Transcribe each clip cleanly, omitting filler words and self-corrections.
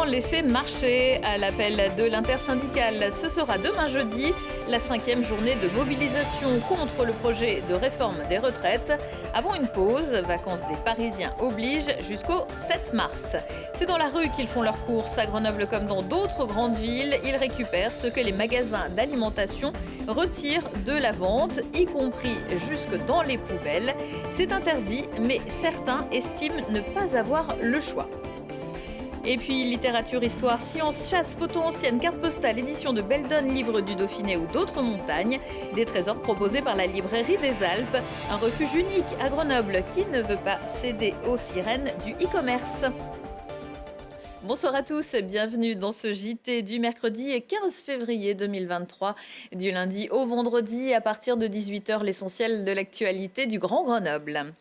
avant l'effet marché. À l'appel de l'intersyndicale, ce sera demain jeudi, la 5e journée de mobilisation contre le projet de réforme des retraites. Avant une pause, vacances des Parisiens obligent jusqu'au 7 mars. C'est dans la rue qu'ils font leurs courses. À Grenoble comme dans d'autres grandes villes, ils récupèrent ce que les magasins d'alimentation retirent de la vente, y compris jusque dans les poubelles. C'est interdit, mais certains estiment ne pas avoir le choix. Et puis littérature, histoire, sciences, chasse, photos anciennes, cartes postales, édition de Beldon, livres du Dauphiné ou d'autres montagnes. Des trésors proposés par la librairie des Alpes. Un refuge unique à Grenoble qui ne veut pas céder aux sirènes du e-commerce. Bonsoir à tous, bienvenue dans ce JT du mercredi 15 février 2023. Du lundi au vendredi, à partir de 18h, l'essentiel de l'actualité du Grand Grenoble.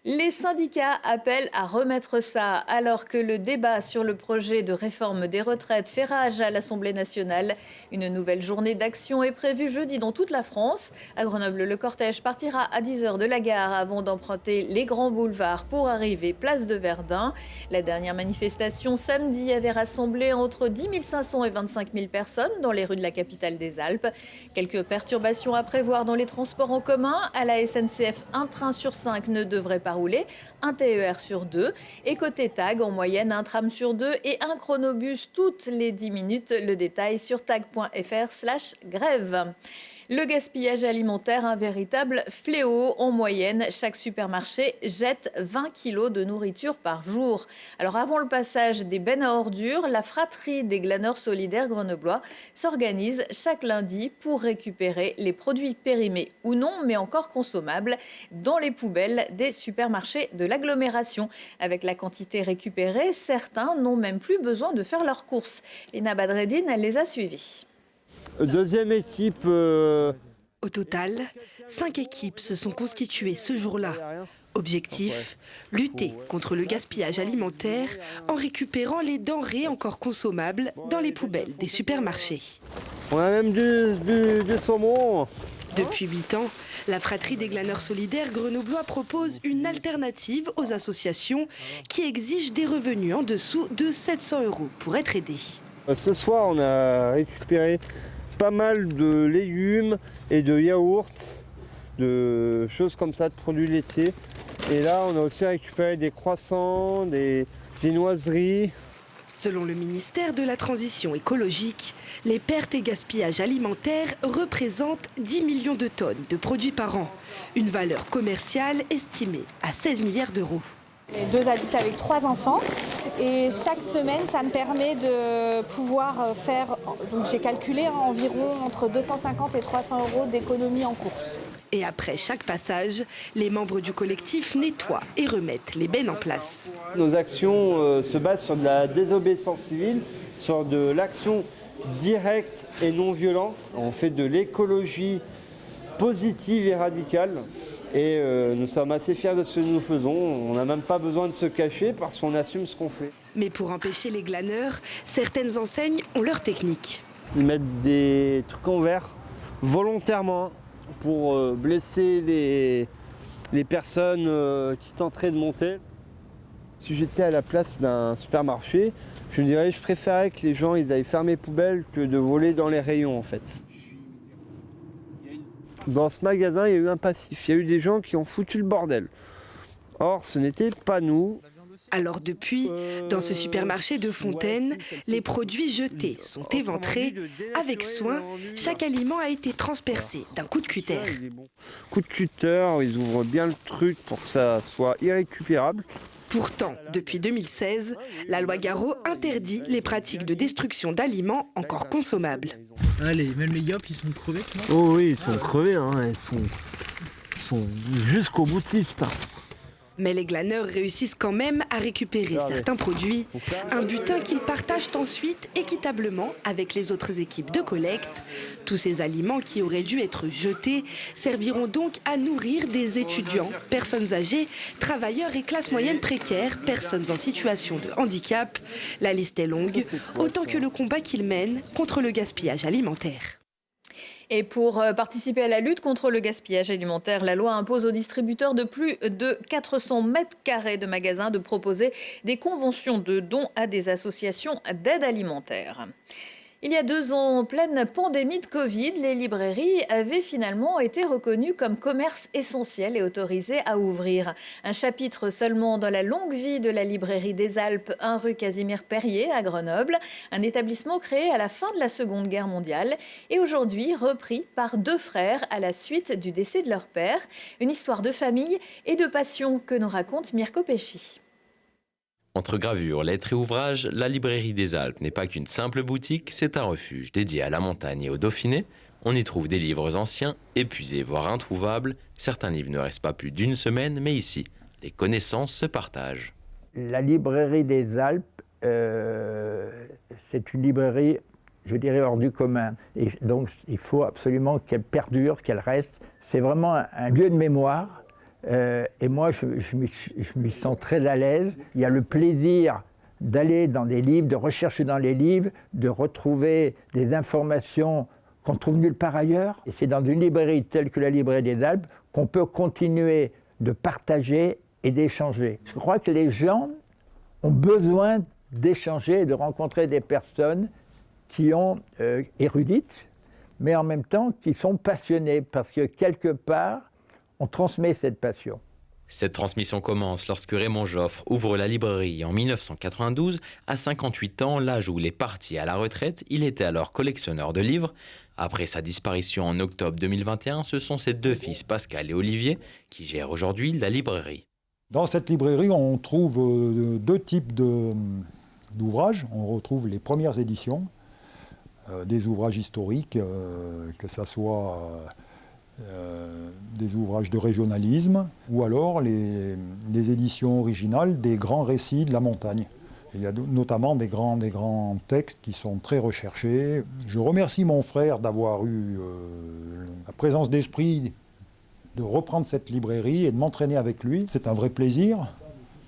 Les syndicats appellent à remettre ça alors que le débat sur le projet de réforme des retraites fait rage à l'Assemblée nationale. Une nouvelle journée d'action est prévue jeudi dans toute la France. À Grenoble, le cortège partira à 10h de la gare avant d'emprunter les grands boulevards pour arriver place de Verdun. La dernière manifestation samedi avait rassemblé entre 10 500 et 25 000 personnes dans les rues de la capitale des Alpes. Quelques perturbations à prévoir dans les transports en commun. À la SNCF, un train sur 5 ne devrait pas rouler, un TER sur 2 et côté TAG, en moyenne, un tram sur 2 et un chronobus toutes les 10 minutes. Le détail sur tag.fr/grève. Le gaspillage alimentaire, un véritable fléau. En moyenne, chaque supermarché jette 20 kilos de nourriture par jour. Alors avant le passage des bennes à ordures, la fratrie des glaneurs solidaires grenoblois s'organise chaque lundi pour récupérer les produits périmés ou non, mais encore consommables, dans les poubelles des supermarchés de l'agglomération. Avec la quantité récupérée, certains n'ont même plus besoin de faire leurs courses. Lina Badreddine, elle les a suivis. Deuxième équipe. Au total, 5 équipes se sont constituées ce jour-là. Objectif, lutter contre le gaspillage alimentaire en récupérant les denrées encore consommables dans les poubelles des supermarchés. On a même du saumon. Depuis 8 ans, la fratrie des glaneurs solidaires grenoblois propose une alternative aux associations qui exigent des revenus en dessous de 700 € pour être aidés. Ce soir, on a récupéré pas mal de légumes et de yaourts, de choses comme ça, de produits laitiers. Et là, on a aussi récupéré des croissants, des viennoiseries. Selon le ministère de la Transition écologique, les pertes et gaspillages alimentaires représentent 10 millions de tonnes de produits par an, une valeur commerciale estimée à 16 milliards d'euros. Les 2 adultes avec 3 enfants et chaque semaine ça me permet de pouvoir faire, donc j'ai calculé environ entre 250 et 300 € d'économie en course. Et après chaque passage, les membres du collectif nettoient et remettent les bennes en place. Nos actions se basent sur de la désobéissance civile, sur de l'action directe et non violente. On fait de l'écologie positive et radicale. Et nous sommes assez fiers de ce que nous faisons. On n'a même pas besoin de se cacher parce qu'on assume ce qu'on fait. Mais pour empêcher les glaneurs, certaines enseignes ont leur technique. Ils mettent des trucs en verre volontairement pour blesser les personnes qui tenteraient de monter. Si j'étais à la place d'un supermarché, je me dirais que je préférais que les gens ils aillent fermer les poubelles que de voler dans les rayons en fait. Dans ce magasin, il y a eu un passif. Il y a eu des gens qui ont foutu le bordel. Or, ce n'était pas nous. Alors depuis, dans ce supermarché de Fontaine, les produits jetés sont éventrés. Avec soin, chaque aliment a été transpercé d'un coup de cutter. Coup de cutter, ils ouvrent bien le truc pour que ça soit irrécupérable. Pourtant, depuis 2016, la loi Garot interdit les pratiques de destruction d'aliments encore consommables. Allez, même les yops, ils sont crevés. Non oh oui, ils sont crevés, hein. Ils sont jusqu'au boutiste. Mais les glaneurs réussissent quand même à récupérer certains produits, un butin qu'ils partagent ensuite équitablement avec les autres équipes de collecte. Tous ces aliments qui auraient dû être jetés serviront donc à nourrir des étudiants, personnes âgées, travailleurs et classes moyennes précaires, personnes en situation de handicap. La liste est longue, autant que le combat qu'ils mènent contre le gaspillage alimentaire. Et pour participer à la lutte contre le gaspillage alimentaire, la loi impose aux distributeurs de plus de 400 mètres carrés de magasins de proposer des conventions de dons à des associations d'aide alimentaire. Il y a 2 ans, en pleine pandémie de Covid, les librairies avaient finalement été reconnues comme commerce essentiel et autorisées à ouvrir. Un chapitre seulement dans la longue vie de la librairie des Alpes, 1 rue Casimir-Périer à Grenoble, un établissement créé à la fin de la Seconde Guerre mondiale et aujourd'hui repris par 2 frères à la suite du décès de leur père. Une histoire de famille et de passion que nous raconte Mirko Pesci. Entre gravures, lettres et ouvrages, la librairie des Alpes n'est pas qu'une simple boutique, c'est un refuge dédié à la montagne et au Dauphiné. On y trouve des livres anciens, épuisés voire introuvables. Certains livres ne restent pas plus d'1 semaine, mais ici, les connaissances se partagent. La librairie des Alpes, c'est une librairie, je dirais, hors du commun. Et donc, il faut absolument qu'elle perdure, qu'elle reste. C'est vraiment un lieu de mémoire. Et moi, je m'y sens très à l'aise. Il y a le plaisir d'aller dans des livres, de rechercher dans les livres, de retrouver des informations qu'on trouve nulle part ailleurs. Et c'est dans une librairie telle que la librairie des Alpes qu'on peut continuer de partager et d'échanger. Je crois que les gens ont besoin d'échanger et de rencontrer des personnes qui sont érudites, mais en même temps qui sont passionnées, parce que quelque part, on transmet cette passion. Cette transmission commence lorsque Raymond Joffre ouvre la librairie en 1992. À 58 ans, l'âge où il est parti à la retraite, il était alors collectionneur de livres. Après sa disparition en octobre 2021, ce sont ses 2 fils, Pascal et Olivier, qui gèrent aujourd'hui la librairie. Dans cette librairie, on trouve 2 types d'ouvrages. On retrouve les premières éditions, des ouvrages historiques, que ce soit des ouvrages de régionalisme, ou alors les éditions originales des grands récits de la montagne. Il y a notamment des grands textes qui sont très recherchés. Je remercie mon frère d'avoir eu la présence d'esprit de reprendre cette librairie et de m'entraîner avec lui. C'est un vrai plaisir,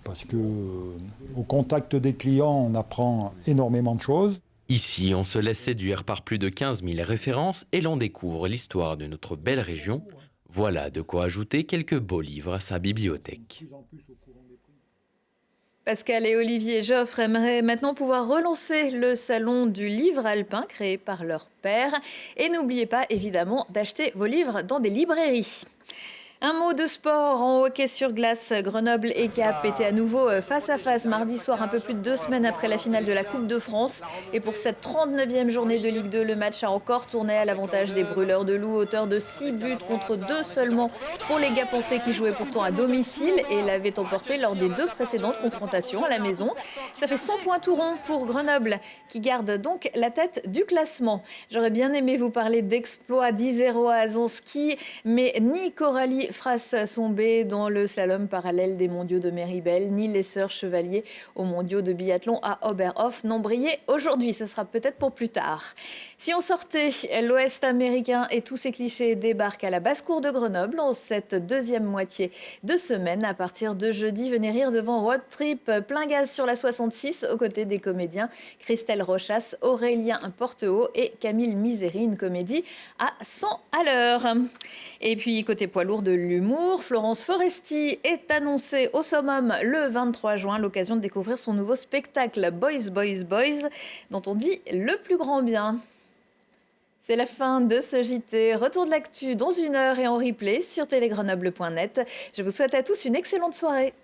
parce qu'au contact des clients, on apprend énormément de choses. Ici, on se laisse séduire par plus de 15 000 références et l'on découvre l'histoire de notre belle région. Voilà de quoi ajouter quelques beaux livres à sa bibliothèque. Pascal et Olivier Joffre aimeraient maintenant pouvoir relancer le salon du livre alpin créé par leur père. Et n'oubliez pas évidemment d'acheter vos livres dans des librairies. Un mot de sport en hockey sur glace. Grenoble et Cap étaient à nouveau face à face mardi soir, un peu plus de 2 semaines après la finale de la Coupe de France. Et pour cette 39e journée de Ligue 2, le match a encore tourné à l'avantage des Brûleurs de Loup, auteur de 6 buts contre 2 seulement pour les Gapençais qui jouaient pourtant à domicile et l'avaient emporté lors des 2 précédentes confrontations à la maison. Ça fait 100 points tout rond pour Grenoble qui garde donc la tête du classement. J'aurais bien aimé vous parler d'exploit 10-0 à Azonski, mais ni Coralie Frasse-Sombé dans le slalom parallèle des mondiaux de Méribel, ni les sœurs Chevalier aux mondiaux de biathlon à Oberhof n'ont brillé aujourd'hui. Ce sera peut-être pour plus tard. Si on sortait, l'Ouest américain et tous ses clichés débarquent à la basse-cour de Grenoble en cette 2e moitié de semaine. À partir de jeudi, venez rire devant Road Trip plein gaz sur la 66 aux côtés des comédiens Christelle Rochas, Aurélien Porteau et Camille Miséry, une comédie à 100 à l'heure. Et puis côté poids lourd de l'humour, Florence Foresti est annoncée au Summum le 23 juin, l'occasion de découvrir son nouveau spectacle Boys, Boys, Boys, dont on dit le plus grand bien. C'est la fin de ce JT. Retour de l'actu dans 1 heure et en replay sur télégrenoble.net. Je vous souhaite à tous une excellente soirée.